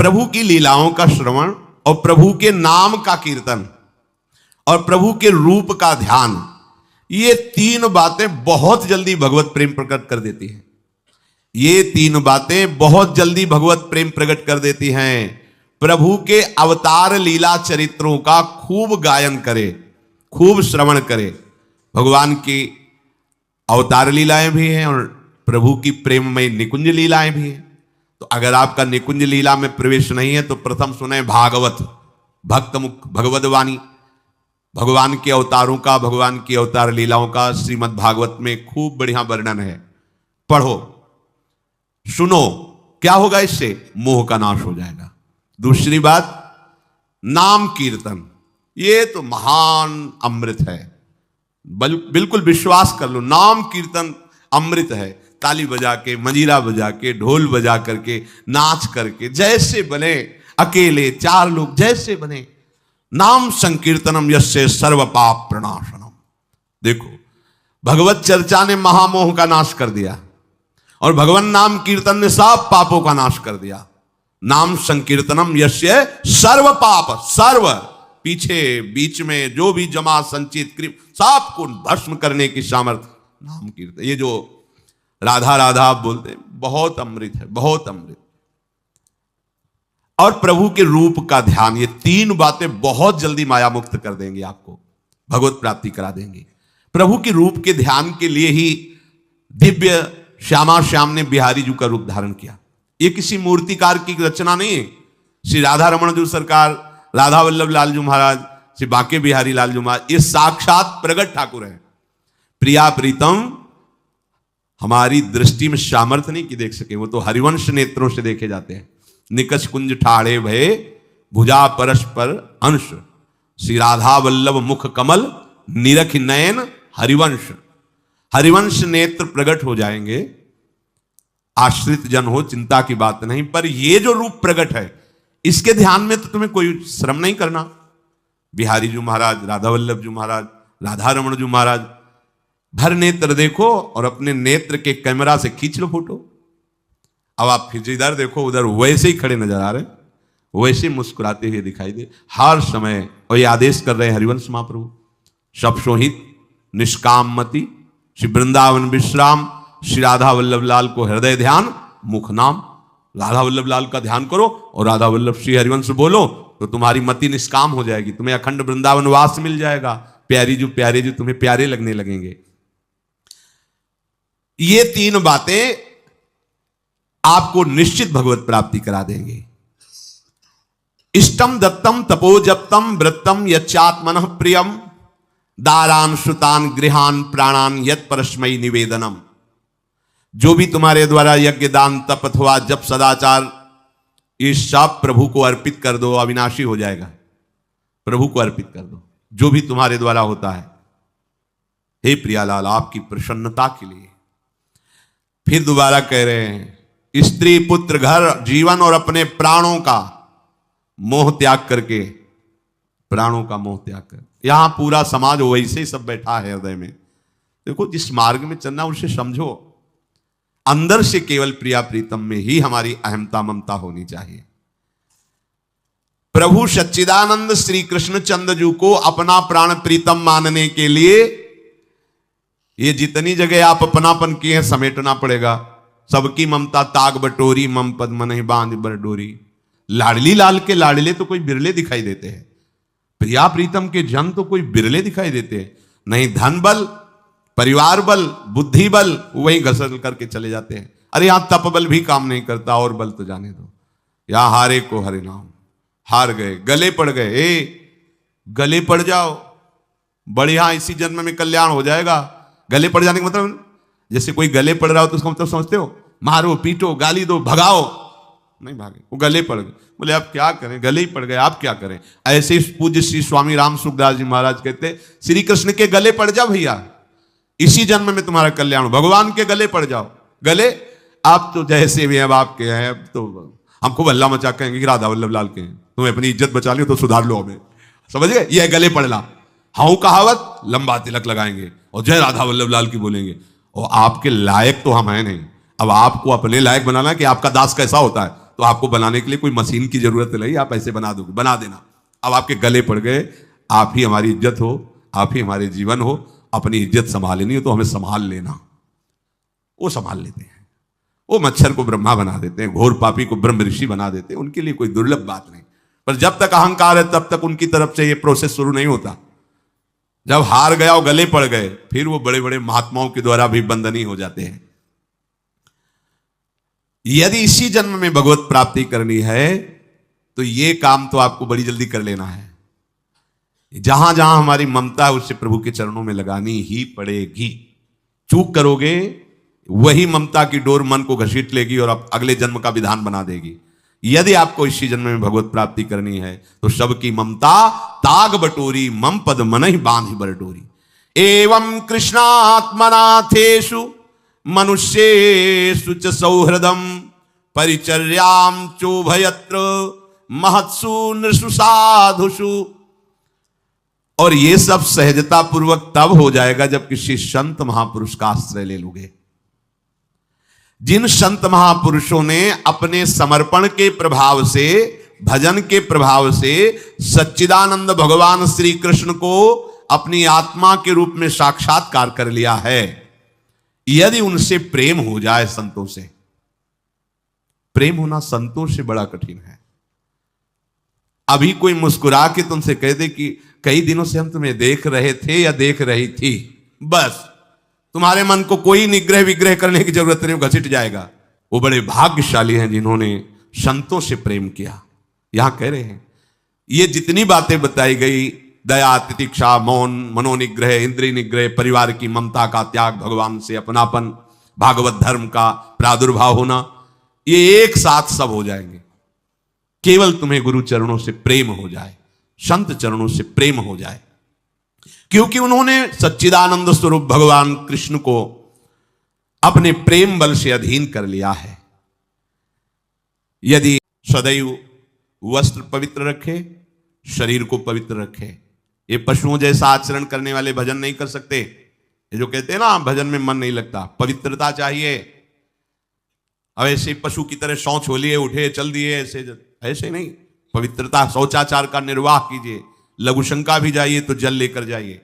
प्रभु की लीलाओं का श्रवण और प्रभु के नाम का कीर्तन और प्रभु के रूप का ध्यान, ये तीन बातें बहुत जल्दी भगवत प्रेम प्रकट कर देती हैं। ये तीन बातें बहुत जल्दी भगवत प्रेम प्रकट कर देती हैं। प्रभु के अवतार लीला चरित्रों का खूब गायन करे, खूब श्रवण करे। भगवान की अवतार लीलाएं भी हैं और प्रभु की प्रेममय निकुंज लीलाएं भी हैं। तो अगर आपका निकुंज लीला में प्रवेश नहीं है तो प्रथम सुने भागवत, भक्त मुख भगवद वाणी, भगवान के अवतारों का, भगवान की अवतार लीलाओं का श्रीमद् भागवत में खूब बढ़िया वर्णन है। पढ़ो, सुनो, क्या होगा इससे? मोह का नाश हो जाएगा। दूसरी बात, नाम कीर्तन, ये तो महान अमृत है। बिल्कुल विश्वास कर लो, नाम कीर्तन अमृत है। ताली बजा के, मंजीरा बजा के, ढोल बजा करके, नाच करके, जैसे बने, अकेले चार लोग जैसे बने, नाम संकीर्तनम यस्य सर्व पाप प्रणाशनम। देखो, भगवत चर्चा ने महामोह का नाश कर दिया और भगवान नाम कीर्तन ने सब पापों का नाश कर दिया। नाम संकीर्तनम यस्य सर्व पाप, सर्व पीछे बीच में जो भी जमा संचित कृप सब को भस्म करने की सामर्थ्य नाम कीर्तन। ये जो राधा राधा आप बोलते हैं, बहुत अमृत है, बहुत अमृत। और प्रभु के रूप का ध्यान, ये तीन बातें बहुत जल्दी माया मुक्त कर देंगे, आपको भगवत प्राप्ति करा देंगे। प्रभु के रूप के ध्यान के लिए ही दिव्य श्यामा श्याम ने बिहारी जी का रूप धारण किया। ये किसी मूर्तिकार की रचना नहीं है। श्री राधा रमण जी सरकार, राधा वल्लभ लाल जी महाराज, श्री बांके बिहारी लाल जी महाराज, ये साक्षात प्रगट ठाकुर हैं। प्रिया प्रीतम हमारी दृष्टि में सामर्थ्य नहीं कि देख सके, वो तो हरिवंश नेत्रों से देखे जाते हैं। निकष कुंज ठाड़े भये भुजा परस्पर अंश, श्री राधा वल्लभ मुख कमल निरख नयन हरिवंश। हरिवंश नेत्र प्रकट हो जाएंगे, आश्रित जन हो, चिंता की बात नहीं। पर ये जो रूप प्रकट है, इसके ध्यान में तो तुम्हें कोई श्रम नहीं करना। बिहारी जी महाराज, राधा वल्लभ जी महाराज, राधा रमण जी महाराज, भर नेत्र देखो और अपने नेत्र के कैमरा से खींच लो फोटो। अब आप फिर इधर देखो, उधर वैसे ही खड़े नजर आ रहे, वैसे मुस्कुराते हुए दिखाई दे हर समय। और ये आदेश कर रहे हैं हरिवंश महाप्रभु, सब सोहित निष्काम मति, श्री वृंदावन विश्राम, श्री राधा वल्लभ लाल को हृदय ध्यान, मुख नाम। राधा वल्लभ लाल का ध्यान करो और राधा वल्लभ श्री हरिवंश बोलो तो तुम्हारी मति निष्काम हो जाएगी, तुम्हें अखंड वृंदावन वास मिल जाएगा। प्यारे जो तुम्हें प्यारे लगने लगेंगे। ये तीन बातें आपको निश्चित भगवत प्राप्ति करा देंगे। इष्टम दत्तम तपोजप्तम व्रतम यच्चात्मनः प्रियम दारान श्रुतान गृहान प्राणान यत् परस्मै निवेदनम। जो भी तुम्हारे द्वारा यज्ञ दान तप अथवा जप सदाचार, ये सब प्रभु को अर्पित कर दो, अविनाशी हो जाएगा। प्रभु को अर्पित कर दो जो भी तुम्हारे द्वारा होता है। हे प्रियालाल, आपकी प्रसन्नता के लिए। फिर दोबारा कह रहे हैं, स्त्री पुत्र घर जीवन और अपने प्राणों का मोह त्याग करके, प्राणों का मोह त्याग कर। यहां पूरा समाज वैसे ही सब बैठा है हृदय में। देखो, जिस मार्ग में चलना उसे समझो। अंदर से केवल प्रिया प्रीतम में ही हमारी अहमता ममता होनी चाहिए। प्रभु सच्चिदानंद श्री कृष्ण चंद्र जी को अपना प्राण प्रीतम मानने के लिए ये जितनी जगह आप अपनापन किए हैं समेटना पड़ेगा। सबकी ममता ताग बटोरी, मम पद मन बांध बरडोरी। लाडली लाल के लाडले तो कोई बिरले दिखाई देते हैं, प्रिया प्रीतम के जन तो कोई बिरले दिखाई देते हैं। नहीं धन बल, परिवार बल, बुद्धि बल, वही घसर करके चले जाते हैं। अरे यहां तप बल भी काम नहीं करता, और बल तो जाने दो। यहां हारे को हरे नाम, हार गए, गले पड़ गए। गले पड़ जाओ, बढ़िया इसी जन्म में कल्याण हो जाएगा। गले पड़ जाने का मतलब, जैसे कोई गले पड़ रहा हो तो उसका मतलब समझते हो? मारो, पीटो, गाली दो, भगाओ। नहीं भागे, वो गले पड़ गए। बोले आप क्या करें, गले ही पड़ गए, आप क्या करें। ऐसे पूज्य श्री स्वामी राम सुखदास जी महाराज कहते, श्री कृष्ण के गले पड़ जाओ भैया, इसी जन्म में तुम्हारा कल्याण हो। भगवान के गले पड़ जाओ। गले आप तो जैसे भी अब आपके हैं, अब तो हमको हल्ला मचा कहेंगे कि राधा वल्लभ लाल के हैं, तुम्हें अपनी इज्जत बचा ली तो सुधार लो हमें। समझ गए? ये गले पड़ना। हाँ कहावत, लंबा तिलक लगाएंगे और जय राधा वल्लभ लाल की बोलेंगे। और आपके लायक तो हम हैं नहीं। अब आपको अपने लायक बनाना कि आपका दास कैसा होता है, तो आपको बनाने के लिए कोई मशीन की जरूरत नहीं, आप ऐसे बना दोगे, बना देना। अब आपके गले पड़ गए, आप ही हमारी इज्जत हो, आप ही हमारे जीवन हो, अपनी इज्जत संभालनी हो तो हमें संभाल लेना। वो संभाल लेते हैं। वो मच्छर को ब्रह्मा बना देते हैं, घोर पापी को ब्रह्म ऋषि बना देते हैं, उनके लिए कोई दुर्लभ बात नहीं। पर जब तक अहंकार है तब तक उनकी तरफ से ये प्रोसेस शुरू नहीं होता। जब हार गया और गले पड़ गए, फिर वो बड़े बड़े महात्माओं के द्वारा भी बंधनी हो जाते हैं। यदि इसी जन्म में भगवत प्राप्ति करनी है तो ये काम तो आपको बड़ी जल्दी कर लेना है। जहां जहां हमारी ममता है उससे प्रभु के चरणों में लगानी ही पड़ेगी। चूक करोगे, वही ममता की डोर मन को घसीट लेगी और आप अगले जन्म का विधान बना देगी। यदि आपको इसी जन्म में भगवत प्राप्ति करनी है तो सबकी ममता ताग बटोरी, मम पद मन ही बांध बरडोरी। एवं कृष्णात्मनाथेषु मनुष्येषु च सौहृदम परिचर्याम चोभयत्र महत्सु नृषु साधुषु। और ये सब सहजता पूर्वक तब हो जाएगा जब किसी संत महापुरुष का आश्रय ले लोगे। जिन संत महापुरुषों ने अपने समर्पण के प्रभाव से, भजन के प्रभाव से सच्चिदानंद भगवान श्री कृष्ण को अपनी आत्मा के रूप में साक्षात्कार कर लिया है, यदि उनसे प्रेम हो जाए, संतों से प्रेम होना संतों से बड़ा कठिन है। अभी कोई मुस्कुरा के तुमसे कह दे कि कई दिनों से हम तुम्हें देख रहे थे या देख रही थी, बस तुम्हारे मन को कोई निग्रह विग्रह करने की जरूरत नहीं, घसीट जाएगा। वो बड़े भाग्यशाली हैं जिन्होंने संतों से प्रेम किया। यहां कह रहे हैं ये जितनी बातें बताई गई, दया, तितिक्षा, मौन, मनोनिग्रह, इंद्रिय निग्रह, परिवार की ममता का त्याग, भगवान से अपनापन, भागवत धर्म का प्रादुर्भाव होना, ये एक साथ सब हो जाएंगे केवल तुम्हें गुरु चरणों से प्रेम हो जाए, संत चरणों से प्रेम हो जाए। क्योंकि उन्होंने सच्चिदानंद स्वरूप भगवान कृष्ण को अपने प्रेम बल से अधीन कर लिया है। यदि सदैव वस्त्र पवित्र रखे, शरीर को पवित्र रखे, ये पशुओं जैसा आचरण करने वाले भजन नहीं कर सकते। ये जो कहते हैं ना भजन में मन नहीं लगता, पवित्रता चाहिए। अब ऐसे पशु की तरह शौच हो लिए, उठे चल दिए, ऐसे नहीं। पवित्रता, शौचाचार का निर्वाह कीजिए। लघुशंका भी जाइए तो जल लेकर जाइए।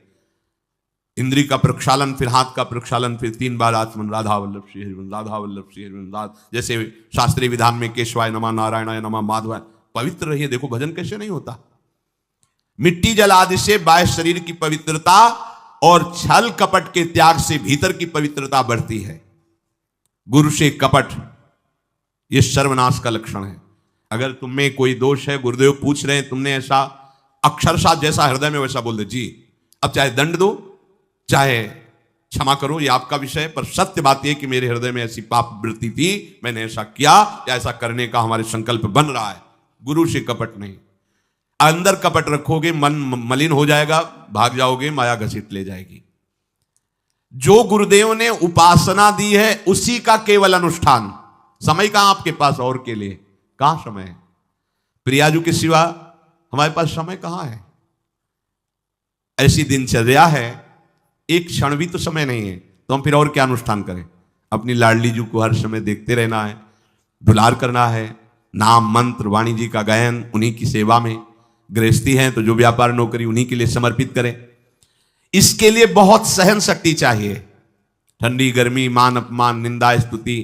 इंद्री का प्रक्षालन, फिर हाथ का प्रक्षालन, फिर 3 बार आचमन, राधा वल्लभ श्री हरिवंश, राधा वल्लभ श्री हरिवंश, जैसे शास्त्रीय विधान में केशवाय नमः, नारायणाय नमः, माधवाय। पवित्र रहिए। देखो भजन कैसे नहीं होता। मिट्टी जल आदि से बाह्य शरीर की पवित्रता और छल कपट के त्याग से भीतर की पवित्रता बढ़ती है। गुरु से कपट ये सर्वनाश का लक्षण है। अगर तुम में कोई दोष है, गुरुदेव पूछ रहे हैं, तुमने ऐसा अक्षरशः जैसा हृदय में वैसा बोल दे जी, अब चाहे दंड दो चाहे क्षमा करो, ये आपका विषय। पर सत्य बात यह कि मेरे हृदय में ऐसी पाप वृत्ति थी, मैंने ऐसा किया या ऐसा करने का हमारे संकल्प बन रहा है। गुरु से कपट नहीं। अंदर कपट रखोगे, मन मलिन हो जाएगा, भाग जाओगे, माया घसीट ले जाएगी। जो गुरुदेव ने उपासना दी है उसी का केवल अनुष्ठान। समय कहां आपके पास और के लिए? कहां समय है? प्रियाजू के सिवा हमारे पास समय कहां है? ऐसी दिनचर्या है, एक क्षण भी तो समय नहीं है, तो हम फिर और क्या अनुष्ठान करें? अपनी लाडली जू को हर समय देखते रहना है, दुलार करना है, नाम मंत्र वाणी जी का गायन, उन्हीं की सेवा में। गृहस्थी हैं तो जो व्यापार नौकरी उन्हीं के लिए समर्पित करें। इसके लिए बहुत सहन शक्ति चाहिए। ठंडी गर्मी, मान अपमान, निंदा स्तुति,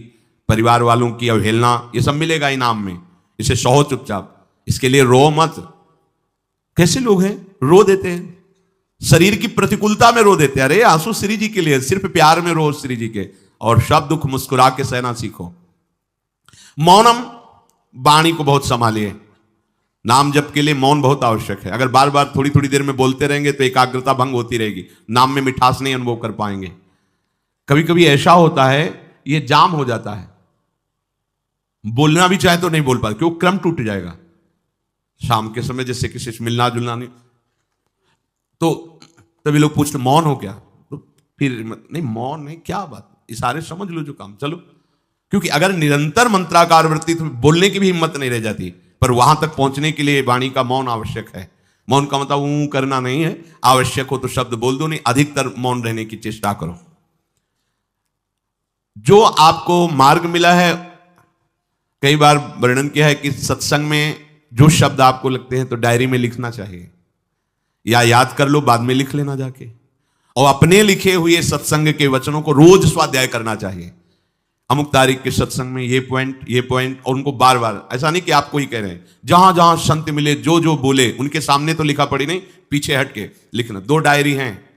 परिवार वालों की अवहेलना, ये सब मिलेगा इनाम में। इसे सहो चुपचाप, इसके लिए रो मत। कैसे लोग हैं रो देते हैं, शरीर की प्रतिकूलता में रो देते हैं। अरे आंसू श्री जी के लिए, सिर्फ प्यार में रो श्री जी के, और सब दुख मुस्कुरा के सहना सीखो। मौनम, वाणी को बहुत संभालिए। नाम जप के लिए मौन बहुत आवश्यक है। अगर बार बार थोड़ी थोड़ी देर में बोलते रहेंगे तो एकाग्रता भंग होती रहेगी, नाम में मिठास नहीं अनुभव कर पाएंगे। कभी कभी ऐसा होता है ये जाम हो जाता है, बोलना भी चाहे तो नहीं बोल पाते, क्यों? क्रम टूट जाएगा। शाम के समय जैसे किसी से मिलना जुलना नहीं, तो तभी लोग पूछते मौन हो क्या? तो फिर नहीं, मौन नहीं, क्या बात, इशारे समझ लो जो काम, चलो। क्योंकि अगर निरंतर मंत्राकार वृत्ति तो बोलने की भी हिम्मत नहीं रह जाती। पर वहां तक पहुंचने के लिए वाणी का मौन आवश्यक है। मौन का मतलब ऊं करना नहीं है, आवश्यक हो तो शब्द बोल दो, नहीं अधिकतर मौन रहने की चेष्टा करो। जो आपको मार्ग मिला है कई बार वर्णन किया है कि सत्संग में जो शब्द आपको लगते हैं तो डायरी में लिखना चाहिए, या याद कर लो, बाद में लिख लेना जाके, और अपने लिखे हुए सत्संग के वचनों को रोज स्वाध्याय करना चाहिए। अमुक तारीख के सत्संग में ये पॉइंट, और उनको बार बार, ऐसा नहीं कि आपको ही कह रहे हैं, जहां जहां संत मिले जो जो बोले उनके सामने तो लिखा पड़ी नहीं, पीछे हट के लिखना। 2 डायरी हैं,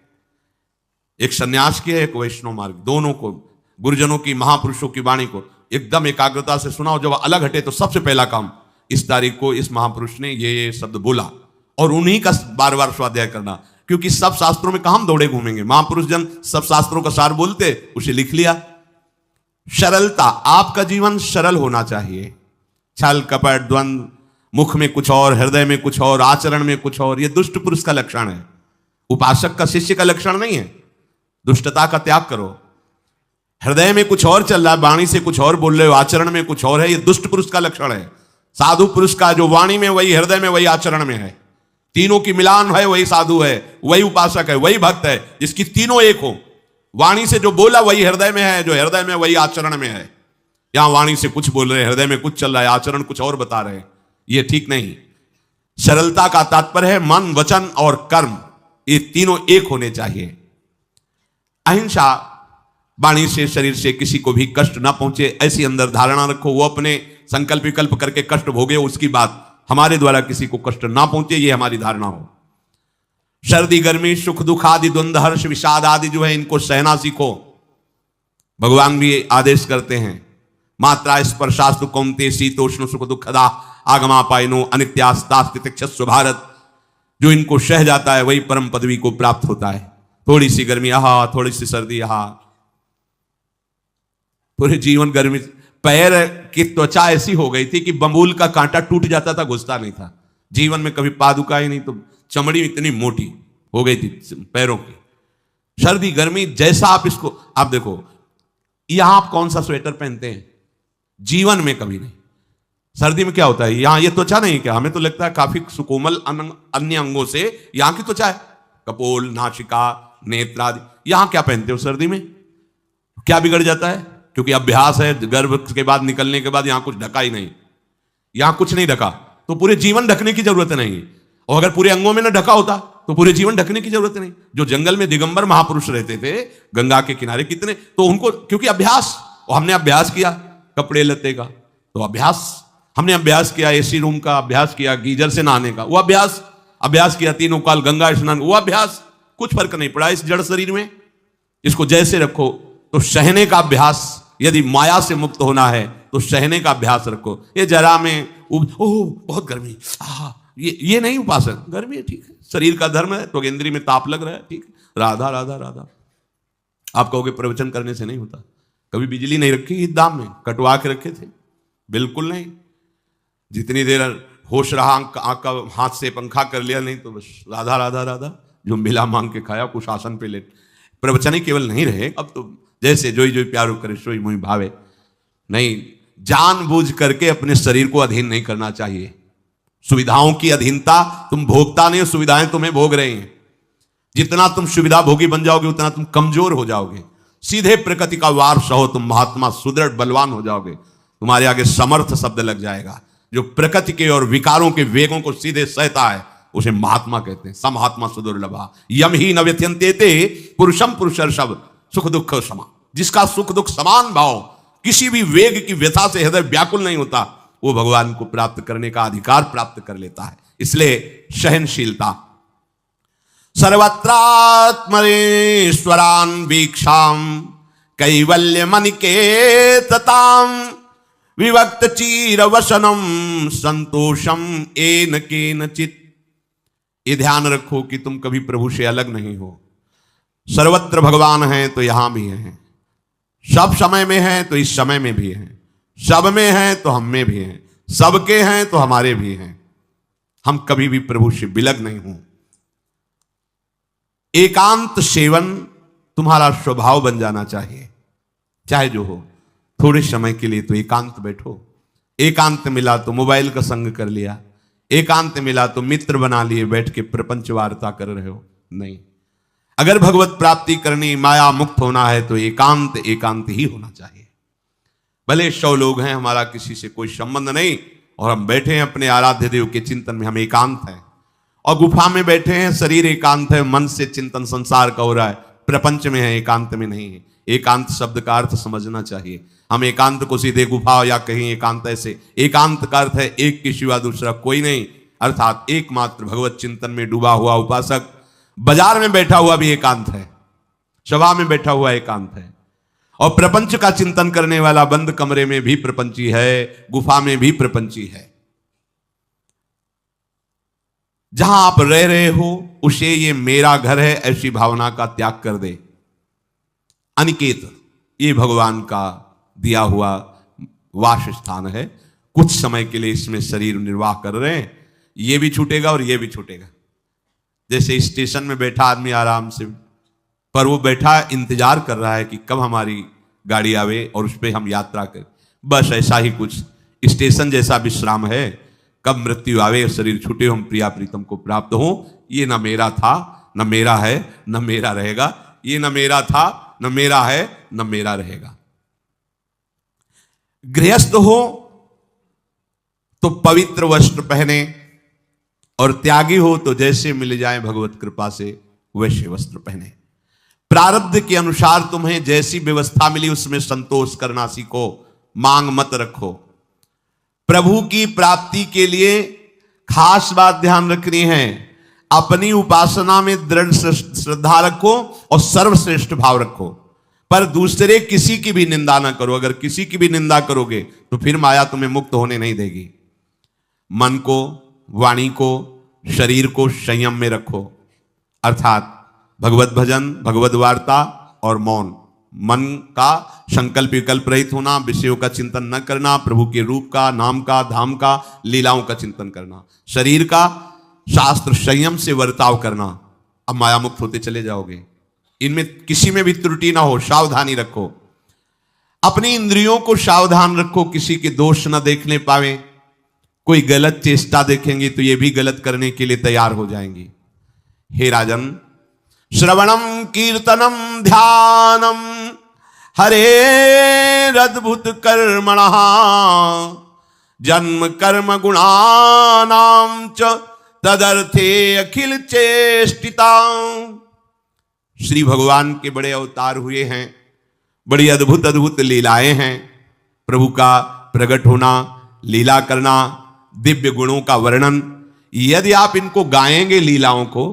एक सन्यास की है, एक वैष्णव मार्ग, दोनों को गुरुजनों की, महापुरुषों की वाणी को एकदम एकाग्रता से सुनाओ। जब अलग हटे तो सबसे पहला काम, इस तारीख को इस महापुरुष ने ये शब्द बोला, और उन्हीं का बार बार स्वाध्याय करना। क्योंकि सब शास्त्रों में कहां दौड़े घूमेंगे, महापुरुष जन सब शास्त्रों का सार बोलते, उसे लिख लिया। सरलता, आपका जीवन सरल होना चाहिए। छल कपट द्वंद्व, मुख में कुछ और, हृदय में कुछ और, आचरण में कुछ और, यह दुष्ट पुरुष का लक्षण है। उपासक का, शिष्य का लक्षण नहीं है। दुष्टता का त्याग करो। हृदय में कुछ और चल रहा है, वाणी से कुछ और बोल रहे हो, आचरण में कुछ और है, यह दुष्ट पुरुष का लक्षण है। साधु पुरुष का जो वाणी में वही, हृदय में वही, आचरण में है, तीनों की मिलान है, वही साधु है, वही उपासक है, वही भक्त है, जिसकी तीनों एक हो। वाणी से जो बोला वही हृदय में है, जो हृदय में वही आचरण में है। यहां वाणी से कुछ बोल रहे हैं, हृदय में कुछ चल रहा है, आचरण कुछ और बता रहे हैं, यह ठीक नहीं। सरलता का तात्पर्य है मन, वचन और कर्म, ये तीनों एक होने चाहिए। अहिंसा, वाणी से, शरीर से किसी को भी कष्ट ना पहुंचे, ऐसी अंदर धारणा रखो। वो अपने संकल्प विकल्प करके कष्ट भोगे, उसकी बात, हमारे द्वारा किसी को कष्ट ना पहुंचे, ये हमारी धारणा हो। सर्दी गर्मी, सुख दुख आदि, द्वंद्व हर्ष विषाद आदि जो है, इनको सहना सीखो। भगवान भी आदेश करते हैं, मात्रा स्पर्शास्तु कौन्तेय शीतोष्ण सुख दुखदा आगमापायनो अनित्यास्तास्तितिक्षस्व भारत। जो इनको सह जाता है वही परम पदवी को प्राप्त होता है। थोड़ी सी गर्मी यहां, थोड़ी सी सर्दी यहां, पूरे जीवन गर्मी। पैर की त्वचा ऐसी हो गई थी कि बंबूल का कांटा टूट जाता था, घुसता नहीं था। जीवन में कभी पादुका ही नहीं, तो चमड़ी इतनी मोटी हो गई थी पैरों की। सर्दी गर्मी जैसा आप इसको, आप देखो यहां आप कौन सा स्वेटर पहनते हैं, जीवन में कभी नहीं। सर्दी में क्या होता है, यहां ये त्वचा नहीं, क्या हमें तो लगता है काफी सुकोमल अन्य अंगों से यहां की त्वचा है, कपोल, नासिका, नेत्र आदि। यहां क्या पहनते हो सर्दी में, क्या बिगड़ जाता है? क्योंकि अभ्यास है, गर्भ के बाद निकलने के बाद यहां कुछ ढका ही नहीं, यहां कुछ नहीं ढका, तो पूरे जीवन ढकने की जरूरत नहीं। और अगर पूरे अंगों में न ढका होता तो पूरे जीवन ढकने की जरूरत नहीं। जो जंगल में दिगंबर महापुरुष रहते थे गंगा के किनारे, कितने, तो उनको क्योंकि अभ्यास, और हमने अभ्यास किया कपड़े लत्ते का, तो अभ्यास, हमने अभ्यास किया एसी रूम का, अभ्यास किया गीजर से नहाने का, वो अभ्यास किया 3 काल गंगा स्नान, वो अभ्यास, कुछ फर्क नहीं पड़ा इस जड़ शरीर में। इसको जैसे रखो। तो सहने का अभ्यास, यदि माया से मुक्त होना है तो सहने का अभ्यास रखो। ये जरा में ओह बहुत गर्मी, ये नहीं उपासक, गर्मी है ठीक है, शरीर का धर्म है, तो इंद्री में ताप लग रहा है ठीक है, राधा राधा राधा। आप कहोगे प्रवचन करने से नहीं होता। कभी बिजली नहीं रखी ईद दाम में, कटवा के रखे थे? बिल्कुल नहीं। जितनी देर होश रहा, आंख का हाथ से पंखा कर लिया, नहीं तो बस राधा राधा राधा, जो मिला मांग के खाया, कुछ आसन पे लेट। प्रवचन ही केवल नहीं रहे, अब तो जैसे जोई जोई प्यारो करे सोई मोहि भावे। नहीं, जानबूझ करके अपने शरीर को अधीन नहीं करना चाहिए। सुविधाओं की अधीनता, तुम भोगता नहीं, सुविधाएं तुम्हें भोग रही हैं। जितना तुम सुविधा भोगी बन जाओगे उतना तुम कमजोर हो जाओगे। सीधे प्रकृति का वार सहो, तुम महात्मा सुदृढ़ बलवान हो जाओगे। तुम्हारे आगे समर्थ शब्द लग जाएगा। जो प्रकृति के और विकारों के वेगों को सीधे सहता है उसे महात्मा कहते हैं। समहात्मा सुदुर्लभा यम ही न व्यथ्यन्ते पुरुषम पुरुषर्षभ सुख दुख समा। जिसका सुख दुख समान भाव, किसी भी वेग की व्यथा से हृदय व्याकुल नहीं होता, वो भगवान को प्राप्त करने का अधिकार प्राप्त कर लेता है। इसलिए सहनशीलता। सर्वत्रात्मनेश्वरान वीक्षाम कैवल्य मनिकेतताम विभक्त चीर वसनम संतोषम एन केनचित। ये ध्यान रखो कि तुम कभी प्रभु से अलग नहीं हो। सर्वत्र भगवान है तो यहां भी है, सब समय में है तो इस समय में भी है, सब में है तो हम में भी है, सबके हैं तो हमारे भी हैं। हम कभी भी प्रभु से बिलग नहीं हूं। एकांत सेवन तुम्हारा स्वभाव बन जाना चाहिए, चाहे जो हो। थोड़े समय के लिए तो एकांत बैठो। एकांत मिला तो मोबाइल का संग कर लिया, एकांत मिला तो मित्र बना लिए, बैठ के प्रपंच वार्ता कर रहे हो, नहीं। अगर भगवत प्राप्ति करनी, माया मुक्त होना है तो एकांत एकांत ही होना चाहिए। भले 100 लोग हैं, हमारा किसी से कोई संबंध नहीं, और हम बैठे हैं अपने आराध्य देव के चिंतन में, हम एकांत हैं। और गुफा में बैठे हैं, शरीर एकांत है, मन से चिंतन संसार का हो रहा है, प्रपंच में है, एकांत में नहीं है। एकांत शब्द का अर्थ समझना चाहिए। हम एकांत को सीधे गुफा या कहीं एकांत, ऐसे एकांत का अर्थ है एक के सिवा दूसरा कोई नहीं, अर्थात एकमात्र भगवत चिंतन में डूबा हुआ उपासक। बाजार में बैठा हुआ भी एकांत है, सभा में बैठा हुआ एकांत है, और प्रपंच का चिंतन करने वाला बंद कमरे में भी प्रपंची है, गुफा में भी प्रपंची है। जहां आप रह रहे हो उसे ये मेरा घर है ऐसी भावना का त्याग कर दे। अनिकेत ये भगवान का दिया हुआ वास स्थान है, कुछ समय के लिए इसमें शरीर निर्वाह कर रहे हैं, ये भी छूटेगा और ये भी छूटेगा। जैसे स्टेशन में बैठा आदमी आराम से, पर वो बैठा इंतजार कर रहा है कि कब हमारी गाड़ी आवे और उस पर हम यात्रा करें। बस ऐसा ही कुछ स्टेशन जैसा विश्राम है, कब मृत्यु आवे और शरीर छूटे, हम प्रिया प्रीतम को प्राप्त हो। ये न मेरा था, न मेरा है, न मेरा रहेगा। ये न मेरा था, न मेरा है, न मेरा रहेगा। गृहस्थ हो तो पवित्र वस्त्र पहने, और त्यागी हो तो जैसे मिल जाए भगवत कृपा से वैसे वस्त्र पहने। प्रारब्ध के अनुसार तुम्हें जैसी व्यवस्था मिली उसमें संतोष करना सीखो, मांग मत रखो। प्रभु की प्राप्ति के लिए खास बात ध्यान रखनी है, अपनी उपासना में दृढ़ श्रद्धा रखो और सर्वश्रेष्ठ भाव रखो, पर दूसरे किसी की भी निंदा ना करो। अगर किसी की भी निंदा करोगे तो फिर माया तुम्हें मुक्त होने नहीं देगी। मन को, वाणी को, शरीर को संयम में रखो, अर्थात भगवत भजन, भगवत वार्ता और मौन। मन का संकल्प विकल्प रहित होना, विषयों का चिंतन न करना, प्रभु के रूप का, नाम का, धाम का, लीलाओं का चिंतन करना। शरीर का शास्त्र संयम से वर्ताव करना। अब माया मुक्त होते चले जाओगे, इनमें किसी में भी त्रुटि ना हो, सावधानी रखो। अपनी इंद्रियों को सावधान रखो, किसी के दोष न देखने पावे। कोई गलत चेष्टा देखेंगे तो ये भी गलत करने के लिए तैयार हो जाएंगी। हे राजन, श्रवणम कीर्तनम ध्यानम हरेरद्भुत कर्मणः जन्म कर्म गुणानां च तदर्थे अखिल चेष्टिता। श्री भगवान के बड़े अवतार हुए हैं, बड़ी अद्भुत अद्भुत लीलाएं हैं। प्रभु का प्रकट होना, लीला करना, दिव्य गुणों का वर्णन। यदि आप इनको गाएंगे लीलाओं को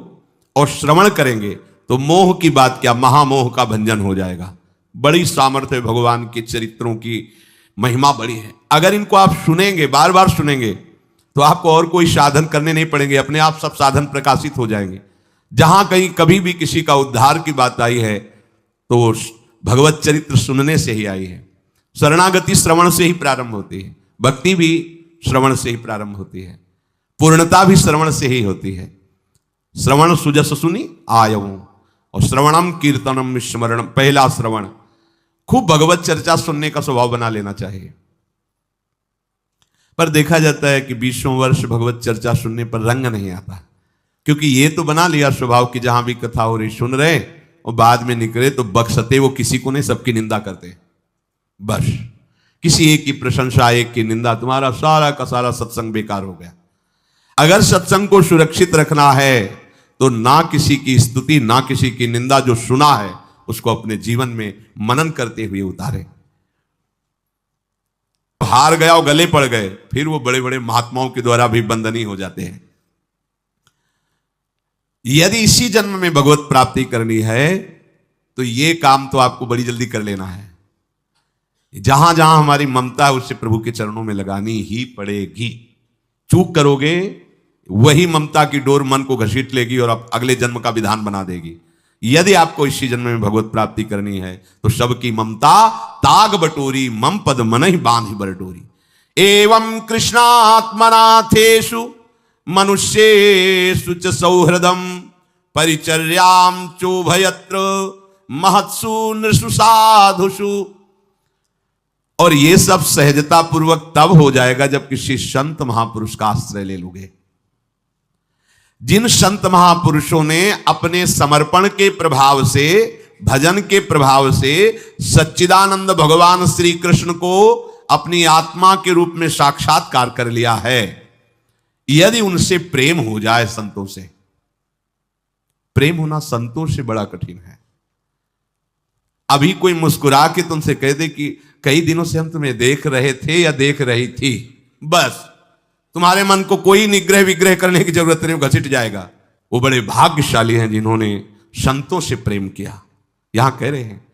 और श्रवण करेंगे तो मोह की बात क्या, महामोह का भंजन हो जाएगा। बड़ी सामर्थ्य भगवान के चरित्रों की, महिमा बड़ी है। अगर इनको आप सुनेंगे, बार बार सुनेंगे, तो आपको और कोई साधन करने नहीं पड़ेंगे, अपने आप सब साधन प्रकाशित हो जाएंगे। जहां कहीं कभी भी किसी का उद्धार की बात आई है तो भगवत चरित्र सुनने से ही आई है। शरणागति श्रवण से ही प्रारंभ होती है, भक्ति भी श्रवण से ही प्रारंभ होती है, पूर्णता भी श्रवण से ही होती है। श्रवण सुजस सुनी आयऊ, और श्रवणम कीर्तनम स्मरणम। पहला श्रवण, खूब भगवत चर्चा सुनने का स्वभाव बना लेना चाहिए। पर देखा जाता है कि 20 वर्ष भगवत चर्चा सुनने पर रंग नहीं आता, क्योंकि ये तो बना लिया स्वभाव कि जहां भी कथा हो रही सुन रहे, और बाद में निकले तो बख्शते वो किसी को नहीं, सबकी निंदा करते। बस किसी एक की प्रशंसा, एक की निंदा, तुम्हारा सारा का सारा सत्संग बेकार हो गया। अगर सत्संग को सुरक्षित रखना है तो ना किसी की स्तुति, ना किसी की निंदा, जो सुना है उसको अपने जीवन में मनन करते हुए उतारे। हार गया और गले पड़ गए, फिर वो बड़े बड़े महात्माओं के द्वारा भी बंधनी हो जाते हैं। यदि इसी जन्म में भगवत प्राप्ति करनी है तो ये काम तो आपको बड़ी जल्दी कर लेना है। जहां जहां हमारी ममता है उससे प्रभु के चरणों में लगानी ही पड़ेगी। चूक करोगे, वही ममता की डोर मन को घसीट लेगी और आप अगले जन्म का विधान बना देगी। यदि आपको इसी जन्म में भगवत प्राप्ति करनी है तो सबकी ममता ताग बटोरी, मम पद मन ही बांध बरडोरी। एवं कृष्णात्मनाथेषु मनुष्येषु च सौहृदम परिचर्यां चोभयत्र महत्सु नृषु साधुषु। और ये सब सहजता पूर्वक तब हो जाएगा जब किसी संत महापुरुष का आश्रय ले लोगे। जिन संत महापुरुषों ने अपने समर्पण के प्रभाव से भजन के प्रभाव से सच्चिदानंद भगवान श्री कृष्ण को अपनी आत्मा के रूप में साक्षात्कार कर लिया है। यदि उनसे प्रेम हो जाए, संतों से प्रेम होना संतों से बड़ा कठिन है। अभी कोई मुस्कुरा के तुमसे कह दे कि कई दिनों से हम तुम्हें देख रहे थे या देख रही थी, बस तुम्हारे मन को कोई निग्रह विग्रह करने की जरूरत नहीं, घसीट जाएगा। वो बड़े भाग्यशाली हैं जिन्होंने संतों से प्रेम किया। यहां कह रहे हैं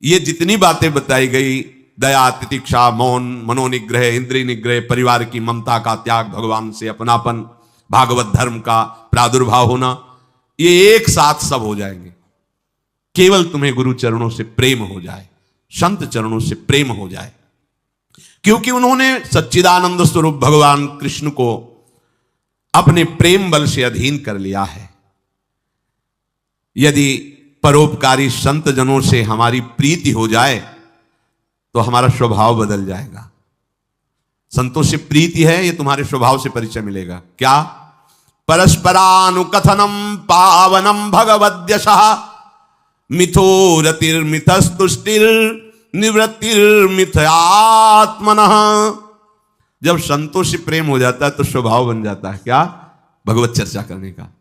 ये जितनी बातें बताई गई, दया, तितिक्षा, मौन, मनोनिग्रह, इंद्रिय निग्रह, परिवार की ममता का त्याग, भगवान से अपनापन, भागवत धर्म का प्रादुर्भाव होना, ये एक साथ सब हो जाएंगे। केवल तुम्हें गुरु चरणों से प्रेम हो जाए, संत चरणों से प्रेम हो जाए, क्योंकि उन्होंने सच्चिदानंद स्वरूप भगवान कृष्ण को अपने प्रेम बल से अधीन कर लिया है। यदि परोपकारी संत जनों से हमारी प्रीति हो जाए तो हमारा स्वभाव बदल जाएगा। संतों से प्रीति है, ये तुम्हारे स्वभाव से परिचय मिलेगा। क्या? परस्परानुकथनम पावनम भगवद्यशः मिथो रतिर्मिथस्तुष्टिर निवृत्तिर्मिथयात्मनः। जब संतों से प्रेम हो जाता है तो स्वभाव बन जाता है क्या? भगवत चर्चा करने का।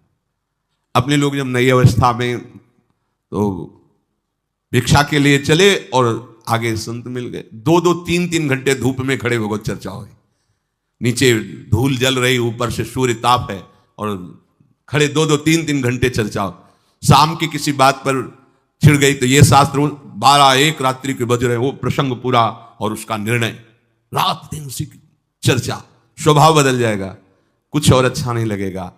अपने लोग जब नई अवस्था में तो भिक्षा के लिए चले और आगे संत मिल गए, 2-2, 3-3 घंटे धूप में खड़े भगवत चर्चा हो, नीचे धूल जल रही, ऊपर से सूर्य ताप है और खड़े 2-2, 3-3 घंटे चर्चा हो। शाम की किसी बात पर छिड़ गई तो ये शास्त्र, 12-1 रात्रि के बज रहे, वो प्रसंग पूरा और उसका निर्णय, रात दिन उसी की चर्चा। स्वभाव बदल जाएगा, कुछ और अच्छा नहीं लगेगा।